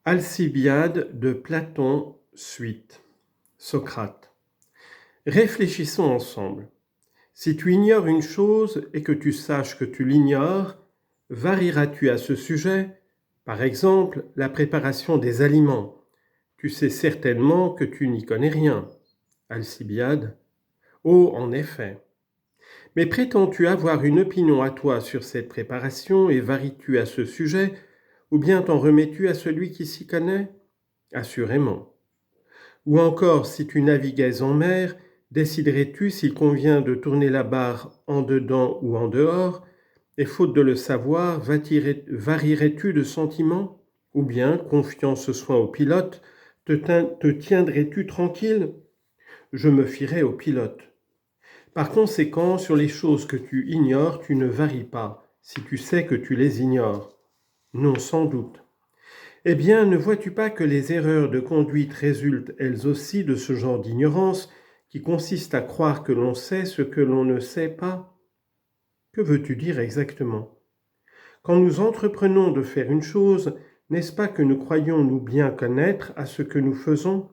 Alcibiade de Platon, suite. Socrate. Réfléchissons ensemble. Si tu ignores une chose et que tu saches que tu l'ignores, varieras-tu à ce sujet? Par exemple, la préparation des aliments. Tu sais certainement que tu n'y connais rien. Alcibiade. Oh, en effet. Mais prétends-tu avoir une opinion à toi sur cette préparation et varies-tu à ce sujet, ou bien t'en remets-tu à celui qui s'y connaît? Assurément. Ou encore, si tu naviguais en mer, déciderais-tu s'il convient de tourner la barre en dedans ou en dehors? Et faute de le savoir, varierais-tu de sentiment? Ou bien, confiant ce soin au pilote, te tiendrais-tu tranquille? Je me fierais au pilote. Par conséquent, sur les choses que tu ignores, tu ne varies pas, si tu sais que tu les ignores. Non, sans doute. Eh bien, ne vois-tu pas que les erreurs de conduite résultent elles aussi de ce genre d'ignorance qui consiste à croire que l'on sait ce que l'on ne sait pas? Que veux-tu dire exactement? Quand nous entreprenons de faire une chose, n'est-ce pas que nous croyons nous bien connaître à ce que nous faisons?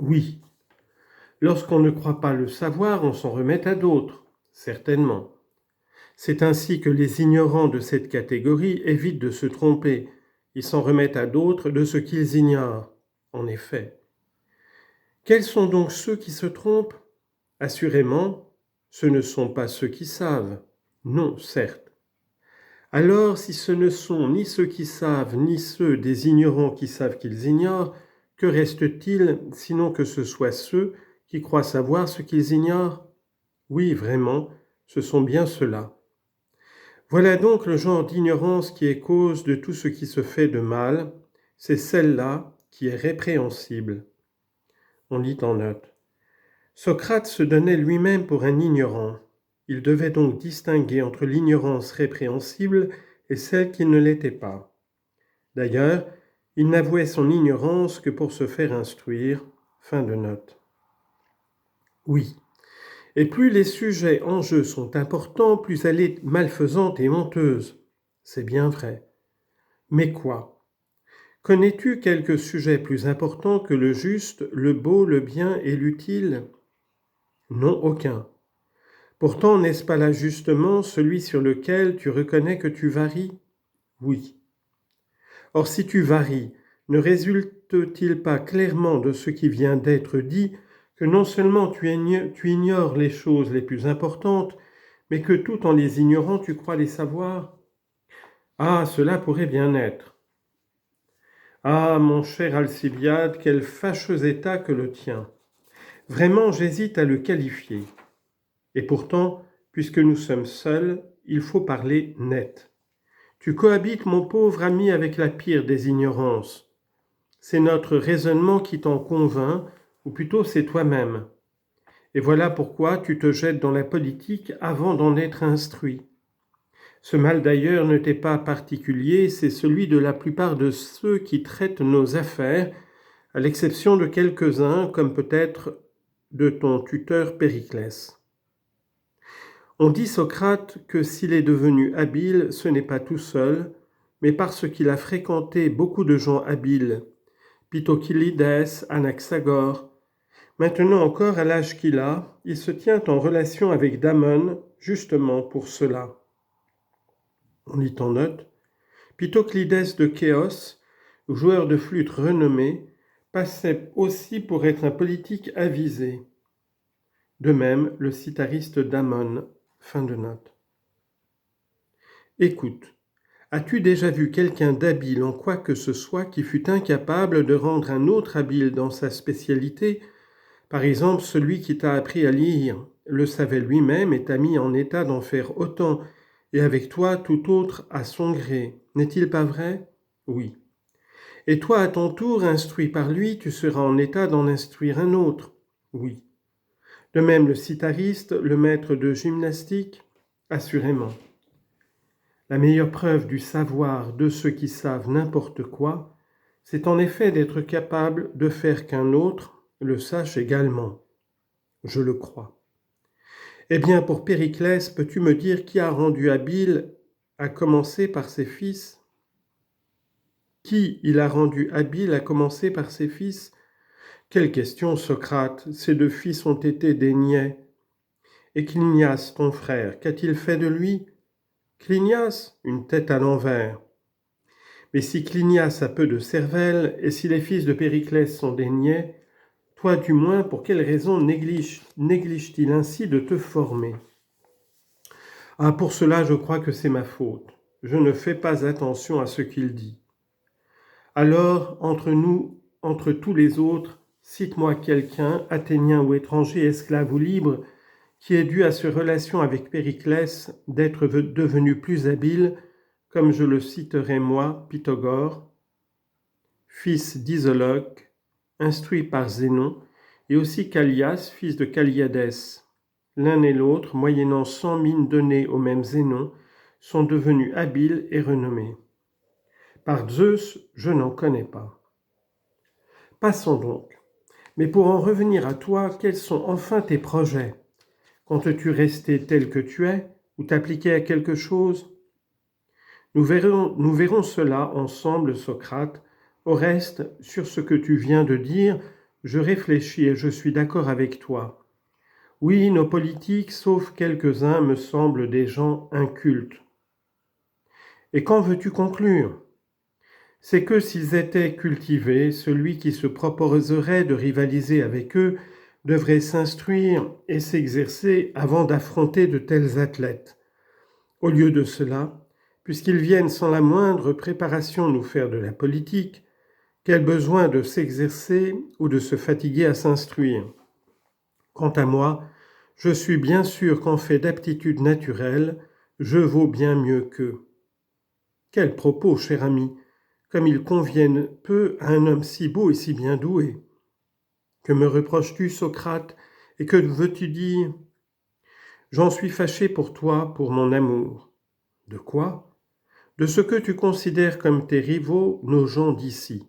Oui. Lorsqu'on ne croit pas le savoir, on s'en remet à d'autres, certainement. C'est ainsi que les ignorants de cette catégorie évitent de se tromper. Ils s'en remettent à d'autres de ce qu'ils ignorent. En effet. Quels sont donc ceux qui se trompent? Assurément, ce ne sont pas ceux qui savent. Non, certes. Alors, si ce ne sont ni ceux qui savent, ni ceux des ignorants qui savent qu'ils ignorent, que reste-t-il sinon que ce soit ceux qui croient savoir ce qu'ils ignorent? Oui, vraiment, ce sont bien ceux-là. Voilà donc le genre d'ignorance qui est cause de tout ce qui se fait de mal, c'est celle-là qui est répréhensible. On lit en note. Socrate se donnait lui-même pour un ignorant. Il devait donc distinguer entre l'ignorance répréhensible et celle qui ne l'était pas. D'ailleurs, il n'avouait son ignorance que pour se faire instruire. Fin de note. Oui. Et plus les sujets en jeu sont importants, plus elle est malfaisante et honteuse. C'est bien vrai. Mais quoi? Connais-tu quelques sujets plus importants que le juste, le beau, le bien et l'utile? Non, aucun. Pourtant, n'est-ce pas là justement celui sur lequel tu reconnais que tu varies? Oui. Or, si tu varies, ne résulte-t-il pas clairement de ce qui vient d'être dit que non seulement tu ignores les choses les plus importantes, mais que tout en les ignorant, tu crois les savoir? Ah, cela pourrait bien être. Ah, mon cher Alcibiade, quel fâcheux état que le tien. Vraiment, j'hésite à le qualifier. Et pourtant, puisque nous sommes seuls, il faut parler net. Tu cohabites, mon pauvre ami, avec la pire des ignorances. C'est notre raisonnement qui t'en convainc, ou plutôt c'est toi-même. Et voilà pourquoi tu te jettes dans la politique avant d'en être instruit. Ce mal d'ailleurs ne t'est pas particulier, c'est celui de la plupart de ceux qui traitent nos affaires, à l'exception de quelques-uns, comme peut-être de ton tuteur Périclès. On dit Socrate que s'il est devenu habile, ce n'est pas tout seul, mais parce qu'il a fréquenté beaucoup de gens habiles, Pythokylides, Anaxagore. Maintenant encore, à l'âge qu'il a, il se tient en relation avec Damon, justement pour cela. On lit en note. Pythoclides de Chéos, joueur de flûte renommé, passait aussi pour être un politique avisé. De même, le citariste Damon. Fin de note. Écoute, as-tu déjà vu quelqu'un d'habile en quoi que ce soit qui fût incapable de rendre un autre habile dans sa spécialité? Par exemple, celui qui t'a appris à lire le savait lui-même et t'a mis en état d'en faire autant, et avec toi tout autre à son gré. N'est-il pas vrai? Oui. Et toi, à ton tour, instruit par lui, tu seras en état d'en instruire un autre? Oui. De même le citariste, le maître de gymnastique? Assurément. La meilleure preuve du savoir de ceux qui savent n'importe quoi, c'est en effet d'être capable de faire qu'un autre le sache également. Je le crois. Eh bien, pour Périclès, peux-tu me dire qui a rendu habile, à commencer par ses fils? Qui il a rendu habile à commencer par ses fils? Quelle question, Socrate! Ces 2 fils ont été des niais. Et Clinias, ton frère, qu'a-t-il fait de lui? Clinias, une tête à l'envers. Mais si Clinias a peu de cervelle, et si les fils de Périclès sont des niais, toi du moins, pour quelle raison néglige-t-il ainsi de te former? Ah, pour cela, je crois que c'est ma faute. Je ne fais pas attention à ce qu'il dit. Alors, entre nous, entre tous les autres, cite-moi quelqu'un, athénien ou étranger, esclave ou libre, qui ait dû à ses relations avec Périclès d'être devenu plus habile, comme je le citerai moi, Pythagore, fils d'Isoloque, instruit par Zénon, et aussi Callias, fils de Calliadès. L'un et l'autre, moyennant 100 mines données au même Zénon, sont devenus habiles et renommés. Par Zeus, je n'en connais pas. Passons donc. Mais pour en revenir à toi, quels sont enfin tes projets? Comptes-tu rester tel que tu es ou t'appliquer à quelque chose? Nous verrons cela ensemble, Socrate. Au reste, sur ce que tu viens de dire, je réfléchis et je suis d'accord avec toi. Oui, nos politiques, sauf quelques-uns, me semblent des gens incultes. Et quand veux-tu conclure? C'est que s'ils étaient cultivés, celui qui se proposerait de rivaliser avec eux devrait s'instruire et s'exercer avant d'affronter de tels athlètes. Au lieu de cela, puisqu'ils viennent sans la moindre préparation nous faire de la politique, quel besoin de s'exercer ou de se fatiguer à s'instruire? Quant à moi, je suis bien sûr qu'en fait d'aptitude naturelle, je vaux bien mieux qu'eux. Quels propos, cher ami, comme ils conviennent peu à un homme si beau et si bien doué. Que me reproches-tu, Socrate, et que veux-tu dire? J'en suis fâché pour toi, pour mon amour. De quoi? De ce que tu considères comme tes rivaux, nos gens d'ici.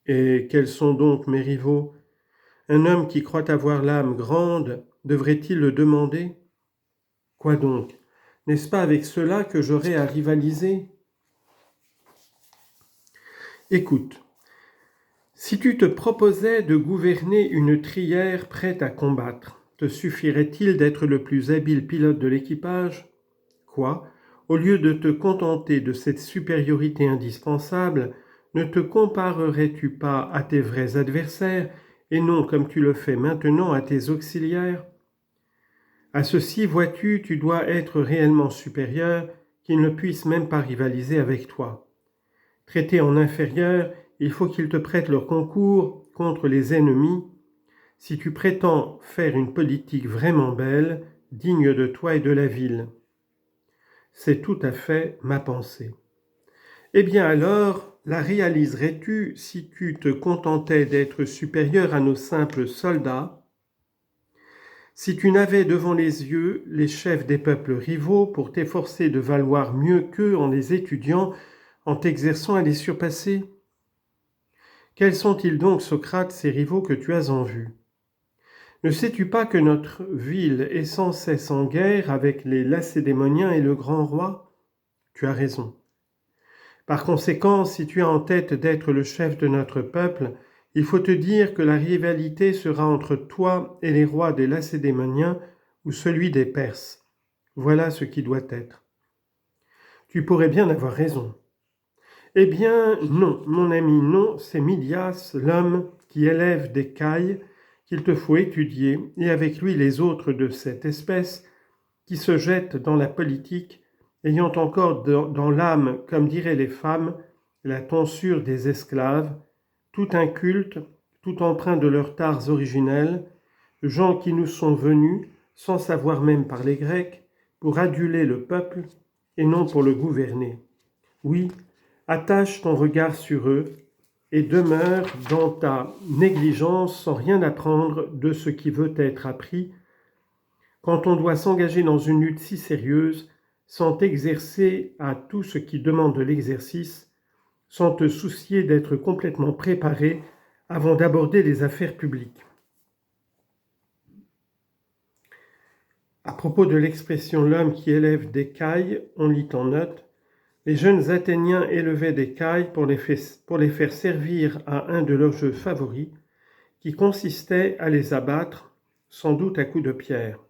Et quels sont donc mes rivaux? Un homme qui croit avoir l'âme grande, devrait-il le demander? Quoi donc? N'est-ce pas avec cela que j'aurai à rivaliser? Écoute, si tu te proposais de gouverner une trière prête à combattre, te suffirait-il d'être le plus habile pilote de l'équipage? Quoi? Au lieu de te contenter de cette supériorité indispensable, ne te comparerais-tu pas à tes vrais adversaires et non, comme tu le fais maintenant, à tes auxiliaires? À ceci, vois-tu, tu dois être réellement supérieur, qu'ils ne puissent même pas rivaliser avec toi. Traité en inférieur, il faut qu'ils te prêtent leur concours contre les ennemis, si tu prétends faire une politique vraiment belle, digne de toi et de la ville. C'est tout à fait ma pensée. Eh bien alors, la réaliserais-tu si tu te contentais d'être supérieur à nos simples soldats, si tu n'avais devant les yeux les chefs des peuples rivaux pour t'efforcer de valoir mieux qu'eux en les étudiant, en t'exerçant à les surpasser? Quels sont-ils donc, Socrate, ces rivaux que tu as en vue? Ne sais-tu pas que notre ville est sans cesse en guerre avec les Lacédémoniens et le grand roi? Tu as raison. Par conséquent, si tu as en tête d'être le chef de notre peuple, il faut te dire que la rivalité sera entre toi et les rois des Lacédémoniens ou celui des Perses. Voilà ce qui doit être. Tu pourrais bien avoir raison. Eh bien, non, mon ami, non, c'est Midias, l'homme qui élève des cailles, qu'il te faut étudier, et avec lui les autres de cette espèce, qui se jettent dans la politique, ayant encore dans l'âme, comme diraient les femmes, la tonsure des esclaves, tout inculte, tout empreint de leurs tares originelles, gens qui nous sont venus, sans savoir même parler grec, pour aduler le peuple et non pour le gouverner. Oui, attache ton regard sur eux et demeure dans ta négligence sans rien apprendre de ce qui veut être appris, quand on doit s'engager dans une lutte si sérieuse, sans t'exercer à tout ce qui demande de l'exercice, sans te soucier d'être complètement préparé avant d'aborder les affaires publiques. À propos de l'expression « l'homme qui élève des cailles », on lit en note Les jeunes Athéniens élevaient des cailles pour les faire servir à un de leurs jeux favoris, qui consistait à les abattre, sans doute à coups de pierre.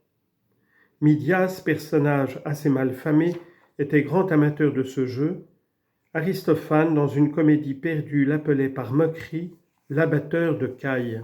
Midias, personnage assez mal famé, était grand amateur de ce jeu. Aristophane, dans une comédie perdue, l'appelait par moquerie l'abatteur de cailles.